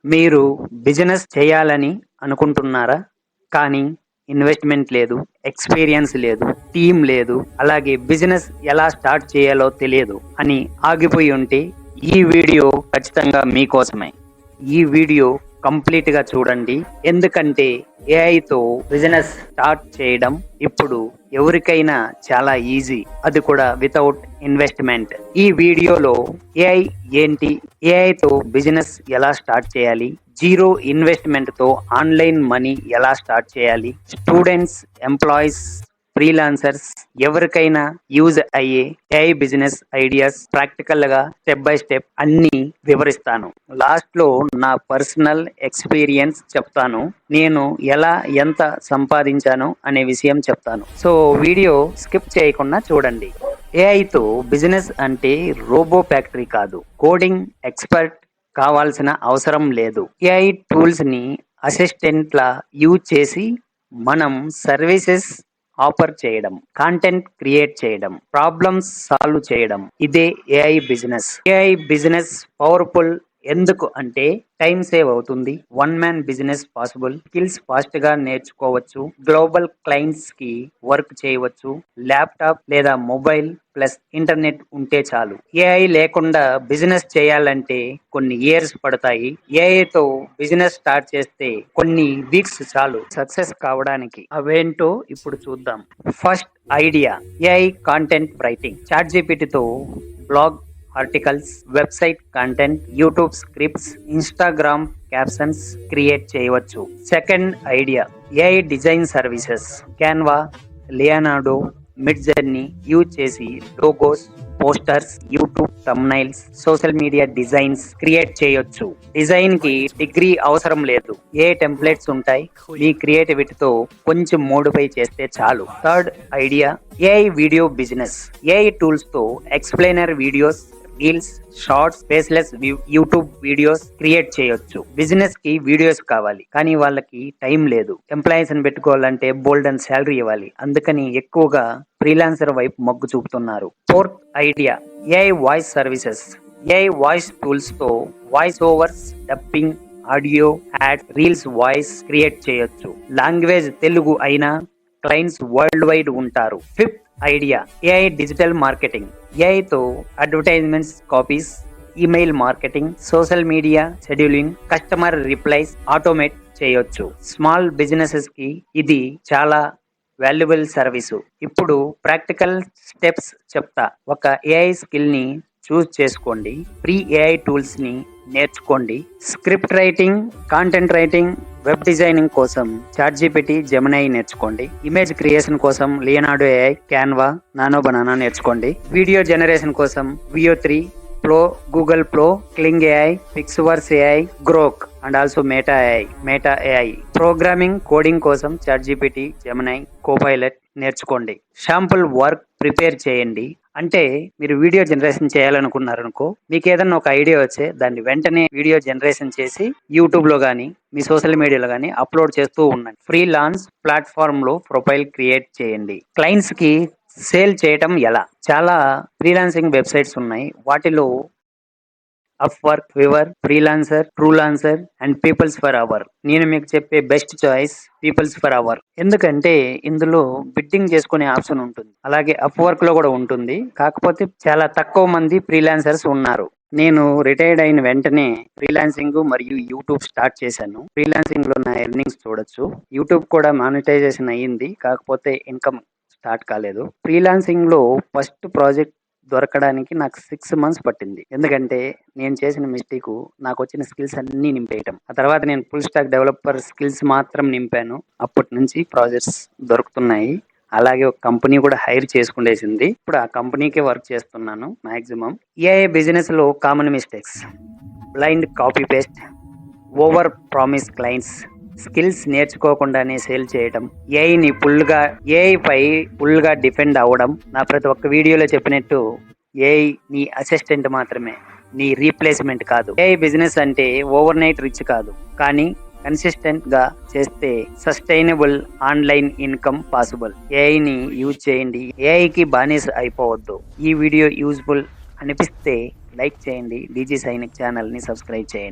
మీరు బిజినెస్ చేయాలని అనుకుంటున్నారా? కానీ ఇన్వెస్ట్‌మెంట్ లేదు, ఎక్స్‌పీరియన్స్ లేదు, టీమ్ లేదు, అలాగే బిజినెస్ ఎలా స్టార్ట్ చేయాలో తెలియదు అని ఆగిపోయి ఉంటే ఈ వీడియో ఖచ్చితంగా మీకోసమే. ఈ వీడియో కంప్లీట్‌గా చూడండి. ఎందుకంటే ఏఐతో బిజినెస్ స్టార్ట్ చేయడం ఇప్పుడు ఎవరికైనా చాలా ఈజీ. అది కూడా వితౌట్ ఇన్వెస్ట్‌మెంట్. ఈ వీడియోలో ఏఐ ఏంటి? ఏఐతో బిజినెస్ ఎలా స్టార్ట్ చేయాలి? జీరో ఇన్వెస్ట్‌మెంట్ తో ఆన్‌లైన్ మనీ ఎలా స్టార్ట్ చేయాలి? స్టూడెంట్స్, ఎంప్లాయీస్, ఫ్రీలాన్సర్స్ ఎవరికైనా యూజ్ అయ్యే ఏఐ బిజినెస్ ఐడియాస్ ప్రాక్టికల్ గా స్టెప్ బై స్టెప్ అన్ని వివరిస్తాను. లాస్ట్ లో నా పర్సనల్ ఎక్స్పీరియన్స్ చెప్తాను. నేను ఎలా ఎంత సంపాదించాను అనే విషయం చెప్తాను. సో వీడియో స్కిప్ చేయకుండా చూడండి. ఏఐతో బిజినెస్ అంటే రోబో ఫ్యాక్టరీ కాదు. కోడింగ్ ఎక్స్పర్ట్ కావాల్సిన అవసరం లేదు. ఏఐ టూల్స్ ని అసిస్టెంట్ లా యూజ్ చేసి మనం సర్వీసెస్ ఆఫర్ చేయడం, కంటెంట్ క్రియేట్ చేయడం, ప్రాబ్లమ్స్ సాల్వ్ చేయడం, ఇదే AI business. AI business powerful ఎందుకు అంటే టైం సేవ్ అవుతుంది, one man business possible, skills fast గా నేర్చుకోవచ్చు, గ్లోబల్ క్లయింట్స్ కి వర్క్ చేయవచ్చు, ల్యాప్టాప్ లేదా మొబైల్ ప్లస్ ఇంటర్నెట్ ఉంటే చాలు. ఏఐ లేకుండా బిజినెస్ చేయాలంటే కొన్ని ఇయర్స్ పడతాయి. ఏఐతో బిజినెస్ స్టార్ట్ చేస్తే కొన్ని వీక్స్ చాలు సక్సెస్ కావడానికి. అవేంటో ఇప్పుడు చూద్దాం. First idea, AI content writing. Chat జీపీటీతో blog articles, website content, YouTube scripts, Instagram captions create చేయవచ్చు. Second idea, AI design services. Canva, Leonardo, Midjourney use చేసి logos, posters, YouTube thumbnails, social media designs create చేయొచ్చు. Design కి degree అవసరం లేదు. ఏ templates ఉంటాయి, మీ క్రియేటివిటీతో కొంచెం modify చేస్తే చాలు. Third idea, AI video business. AI tools తో explainer videos, reels, shorts, faceless YouTube videos create చేయొచ్చు. బిజినెస్ కి వీడియోస్ కావాలి కానీ వాళ్ళకి టైం లేదు. ఎంప్లాయీస్ ని పెట్టుకోవాలంటే బోల్డ్ అండ్ శాలరీ ఇవ్వాలి. అందుకని ఎక్కువగా ఫ్రీలాన్సర్ వైపు మొగ్గు చూపుతున్నారు. Fourth idea, AI voice services. AI voice tools తో voice overs, dubbing, audio, ad, reels voice create చేయొచ్చు. లాంగ్వేజ్ తెలుగు అయినా క్లయింట్స్ వరల్డ్ వైడ్ ఉంటారు. Fifth idea, AI digital marketing. ఏఐతో advertisements copies, email marketing, social media scheduling, customer replies automate చేయొచ్చు. Small businesses కి ఇది చాలా valuable service. ఇప్పుడు practical steps చెప్తా. ఒక ఏఐ స్కిల్ ని చూస్ చేసుకోండి. ఫ్రీ ఏఐ టూల్స్ ని నేర్చుకోండి. Script writing, content writing, web designing కోసం చాట్ జీపీటీ, జెమినై నేర్చుకోండి. ఇమేజ్ క్రియేషన్ కోసం Leonardo AI, Canva, nano banana నేర్చుకోండి. వీడియో జనరేషన్ కోసం Veo 3 Pro, Google Pro, Kling AI, Pixverse AI, Grok and also Meta AI. Programming, coding కోసం chat GPT, Gemini, Copilot నేర్చుకోండి. Sample work prepare చేయండి. అంటే మీరు video generation చేయాలనుకున్నారనుకో, మీకు ఏదన్నా ఒక ఐడియా వచ్చే దాన్ని వెంటనే వీడియో జనరేషన్ చేసి యూట్యూబ్ లో గానీ మీ సోషల్ మీడియాలో గానీ అప్లోడ్ చేస్తూ ఉండండి. ఫ్రీలాన్స్ ప్లాట్ఫామ్ లో ప్రొఫైల్ క్రియేట్ చేయండి. క్లయింట్స్ కి సేల్ చేయటం ఎలా? చాలా ఫ్రీలాన్సింగ్ వెబ్సైట్స్ ఉన్నాయి. వాటిలో Upwork, Fiverr, Freelancer, Truelancer and peoples for hour. నేను మీకు చెప్పే best choice peoples for hour. ఎందుకంటే ఇందులో బిడ్డింగ్ చేసుకునే ఆప్షన్ ఉంటుంది. అలాగే అప్వర్క్ లో కూడా ఉంటుంది. కాకపోతే చాలా తక్కువ మంది ఫ్రీలాన్సర్స్ ఉన్నారు. నేను రిటైర్డ్ అయిన వెంటనే ఫ్రీలాన్సింగ్ మరియు యూట్యూబ్ స్టార్ట్ చేశాను. ఫ్రీలాన్సింగ్ లో నా ఎర్నింగ్స్ చూడొచ్చు. యూట్యూబ్ కూడా మానిటైజేషన్ అయ్యింది, కాకపోతే ఇన్కమ్ స్టార్ట్ కాలేదు. ఫ్రీలాన్సింగ్ లో ఫస్ట్ ప్రాజెక్ట్ దొరకడానికి నాకు 6 months పట్టింది. ఎందుకంటే నేను చేసిన మిస్టేక్, నాకు వచ్చిన స్కిల్స్ అన్ని నింపేయటం. ఆ తర్వాత నేను ఫుల్ స్టాక్ డెవలపర్ స్కిల్స్ మాత్రం నింపాను. అప్పటి నుంచి ప్రాజెక్ట్స్ దొరుకుతున్నాయి. అలాగే ఒక కంపెనీ కూడా హైర్ చేసుకునేసింది. ఇప్పుడు ఆ కంపెనీకే వర్క్ చేస్తున్నాను మాక్సిమం. ఏఐ బిజినెస్ లో common mistakes: blind copy paste, over promise clients, skills నేర్చుకోకుండానే సేల్ చేయడం, ఏఐ పై ఫుల్ గా డిపెండ్ అవ్వడం. నా ప్రతి ఒక్క వీడియోలో చెప్పినట్టు ఏఐ నీ అసిస్టెంట్ మాత్రమే, నీ రీప్లేస్మెంట్ కాదు. ఏఐ బిజినెస్ అంటే ఓవర్ నైట్ రిచ్ కాదు, కానీ కన్సిస్టెంట్ గా చేస్తే సస్టైనబుల్ ఆన్లైన్ ఇన్కమ్ పాసిబుల్. ఏఐని యూజ్ చేయండి, ఏఐకి బానిస అయిపోవద్దు. ఈ వీడియో యూజ్ఫుల్ అనిపిస్తే లైక్ చేయండి. డీజీ సైనిక్ ఛానల్ ని సబ్స్క్రైబ్ చేయండి.